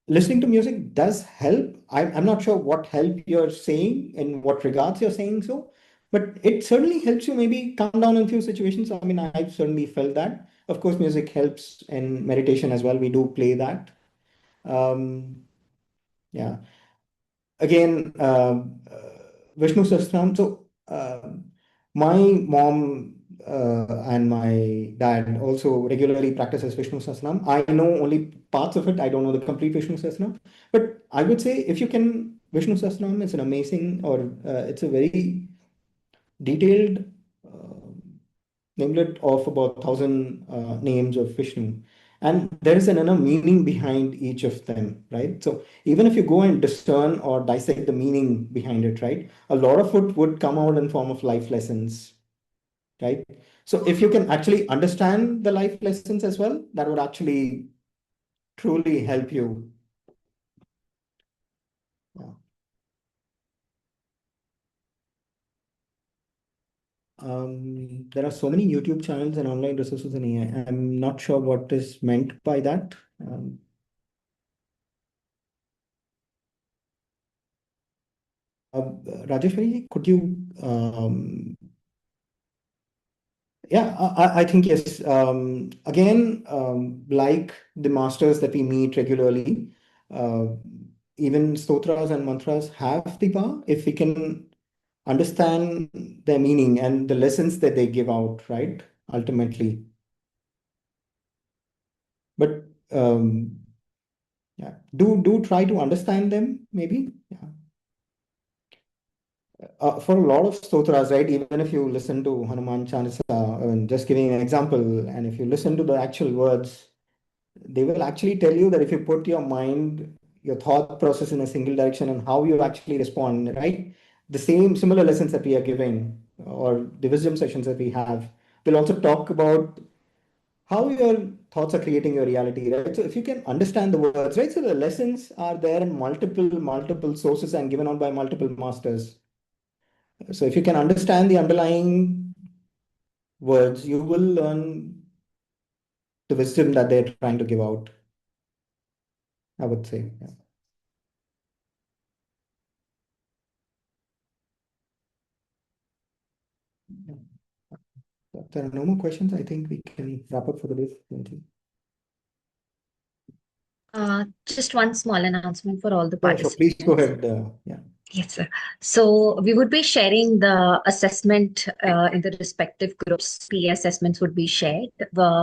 listening to music does help. I'm not sure what help you're saying, in what regards you're saying so, but it certainly helps you maybe calm down in few situations. I mean, I've certainly felt that. Of course, music helps in meditation as well. We do play that. Um, yeah. Again, Vishnu Sahasranam. So, my mom and my dad also regularly practices Vishnu Sahasranam. I know only parts of it. I don't know the complete Vishnu Sahasranam. But I would say if you can, Vishnu Sahasranam is an amazing, or it's a very detailed namelet of about 1,000 names of Vishnu. And there is an inner meaning behind each of them, right? So even if you go and discern or dissect the meaning behind it, right, a lot of it would come out in form of life lessons, right? So if you can actually understand the life lessons as well, that would actually truly help you. Yeah. There are so many YouTube channels and online resources in AI. I'm not sure what is meant by that. Rajeshwari, could you yeah, I think yes. Again, like the masters that we meet regularly, uh, even stotras and mantras have the power if we can understand their meaning and the lessons that they give out, right? Ultimately. But yeah, do try to understand them, maybe. Yeah. For a lot of stotras, right? Even if you listen to Hanuman Chalisa, just giving an example, and if you listen to the actual words, they will actually tell you that if you put your mind, your thought process in a single direction and how you actually respond, right? The same similar lessons that we are giving or the wisdom sessions that we have will also talk about how your thoughts are creating your reality, right? So if you can understand the words, right? So the lessons are there in multiple sources and given out by multiple masters. So if you can understand the underlying words, you will learn the wisdom that they're trying to give out, I would say. Yeah. Yeah. If there are no more questions, I think we can wrap up for the day. Just one small announcement for all the Sure. Please go participants. ahead. Yeah. Yes, sir. So we would be sharing the assessment in the respective groups. PA assessments would be shared.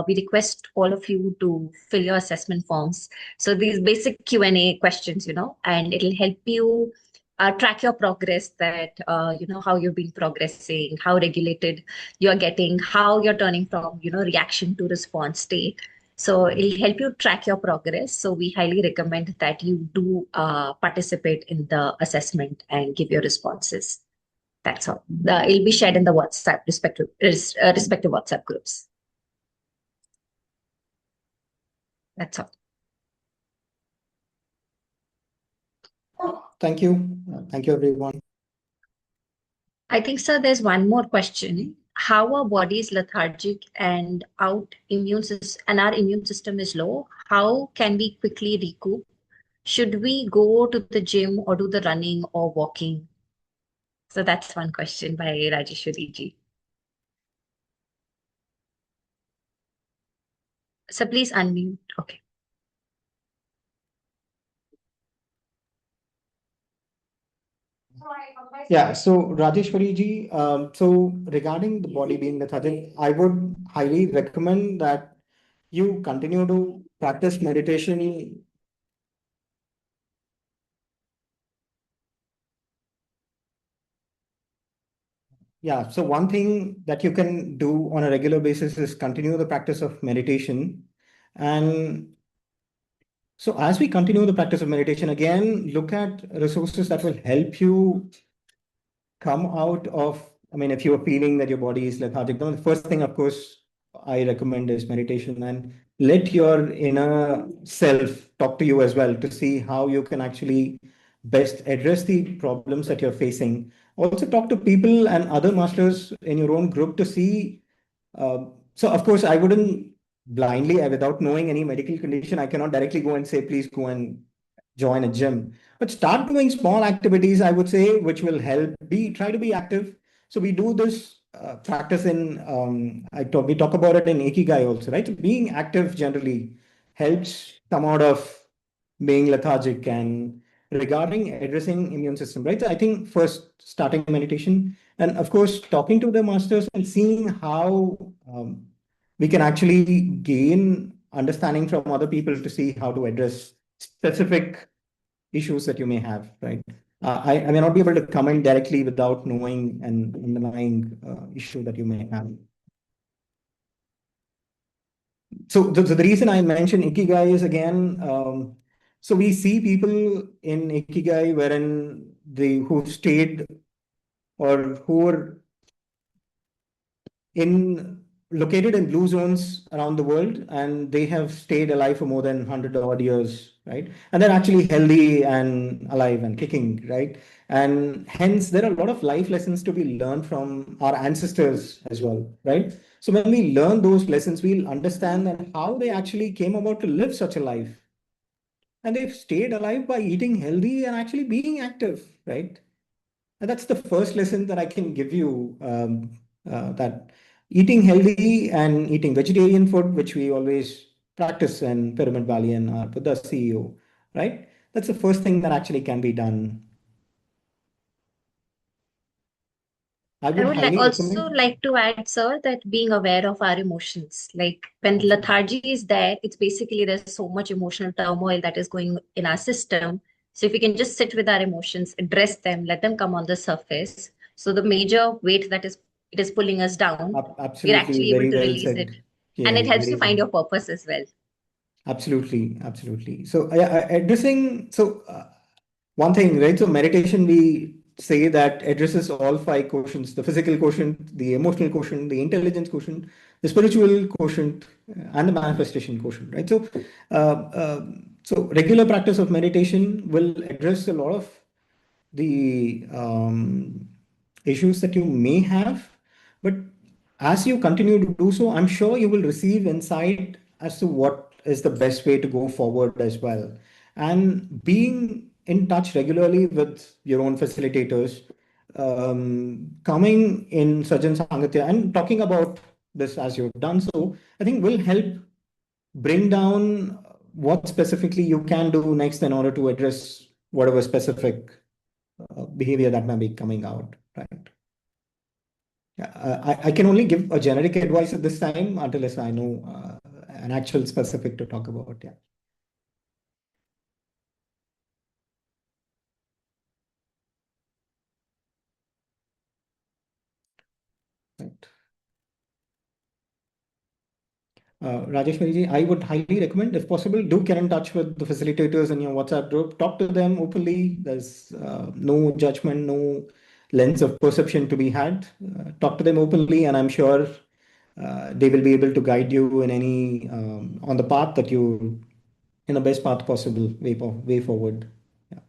We request all of you to fill your assessment forms. So these basic Q&A questions, and it'll help you track your progress, that, how you've been progressing, how regulated you're getting, how you're turning from, reaction to response state. So it'll help you track your progress. So we highly recommend that you do participate in the assessment and give your responses. That's all. It'll be shared in the WhatsApp respective WhatsApp groups. That's all. Thank you. Thank you, everyone. I think, sir, there's one more question. How our body is lethargic and our immune system is low, how can we quickly recoup? Should we go to the gym or do the running or walking? So that's one question by Rajeshwari ji. So please unmute. Okay. Yeah, so Rajeshwari ji, so regarding the body being lethargic, I would highly recommend that you continue to practice meditation. Yeah, so one thing that you can do on a regular basis is continue the practice of meditation. And so as we continue the practice of meditation, again, look at resources that will help you come out of, I mean, if you're feeling that your body is lethargic, the first thing, of course, I recommend is meditation, and let your inner self talk to you as well to see how you can actually best address the problems that you're facing. Also, talk to people and other masters in your own group to see. So, of course, I wouldn't blindly, without knowing any medical condition, I cannot directly go and say, please go and join a gym. But start doing small activities, I would say, which will help. Try to be active. So we do this practice in we talk about it in Ikigai also, right? So being active generally helps come out of being lethargic. And regarding addressing immune system, right? So I think first starting meditation, and of course talking to the masters and seeing how we can actually gain understanding from other people to see how to address specific issues that you may have, right? I may not be able to comment directly without knowing an underlying issue that you may have. So the reason I mentioned Ikigai is again, so we see people in Ikigai wherein who stayed or who were in located in blue zones around the world, and they have stayed alive for more than 100 odd years, right? And they're actually healthy and alive and kicking, right? And hence there are a lot of life lessons to be learned from our ancestors as well, right? So when we learn those lessons, we'll understand that how they actually came about to live such a life, and they've stayed alive by eating healthy and actually being active, right? And that's the first lesson that I can give you, that eating healthy and eating vegetarian food, which we always practice in Pyramid Valley and with the CEO, right? That's the first thing that actually can be done. I I would would highly also recommend. like to add, sir, that being aware of our emotions, like when Absolutely. lethargy is there, it's basically there's so much emotional turmoil that is going in our system. So if we can just sit with our emotions, address them, let them come on the surface. So the major weight that is it is pulling us down, we're Absolutely, actually able very to well release it. said. And Yeah, it helps you very find well. your purpose as well. Absolutely, absolutely. So, addressing, so one thing, right? So, meditation, we say that addresses all five quotients: the physical quotient, the emotional quotient, the intelligence quotient, the spiritual quotient, and the manifestation quotient, right? So, regular practice of meditation will address a lot of the issues that you may have. But as you continue to do so, I'm sure you will receive insight as to what is the best way to go forward as well. And being in touch regularly with your own facilitators, coming in Sajan Sangatya and talking about this as you've done so, I think will help bring down what specifically you can do next in order to address whatever specific behavior that may be coming out, right? Yeah, I can only give a generic advice at this time until I know an actual specific to talk about. Yeah. Right. Rajeshwari ji, I would highly recommend, if possible, do get in touch with the facilitators in your WhatsApp group. Talk to them openly. There's no judgment, no lens of perception to be had. Talk to them openly, and I'm sure they will be able to guide you in any on the path that you in the best path possible way forward. Yeah.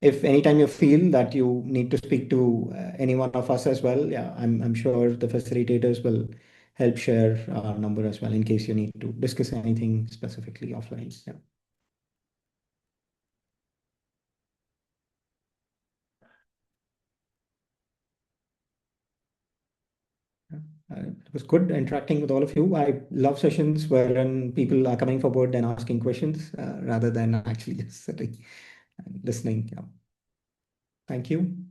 If anytime you feel that you need to speak to any one of us as well, yeah, I'm sure the facilitators will help share our number as well in case you need to discuss anything specifically offline. Yeah. It was good interacting with all of you. I love sessions wherein people are coming forward and asking questions rather than actually just sitting and listening. Yeah. Thank you.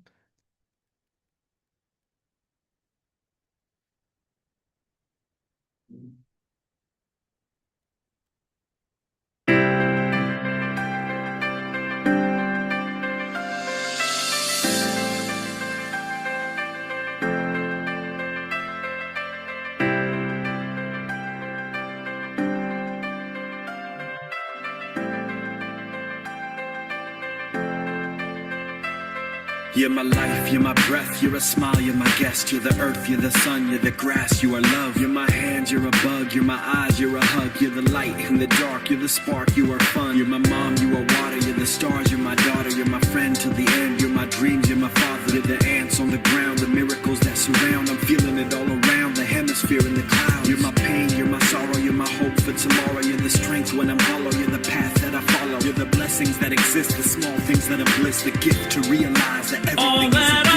You're my life, you're my breath, you're a smile, you're my guest. You're the earth, you're the sun, you're the grass, you are love. You're my hands, you're a bug, you're my eyes, you're a hug. You're the light in the dark, you're the spark, you are fun. You're my mom, you are water, you're the stars, you're my daughter. You're my friend till the end, you're my dreams, you're my father. You're the ants on the ground, the miracles that surround. I'm feeling it all around, the hemisphere in the clouds. You're my pain, you're my sorrow, you're my hope for tomorrow. You're the strength when I'm hollow, you're the path that I follow. You're the blessings that exist, the small things that are bliss, the gift to realize that everything is a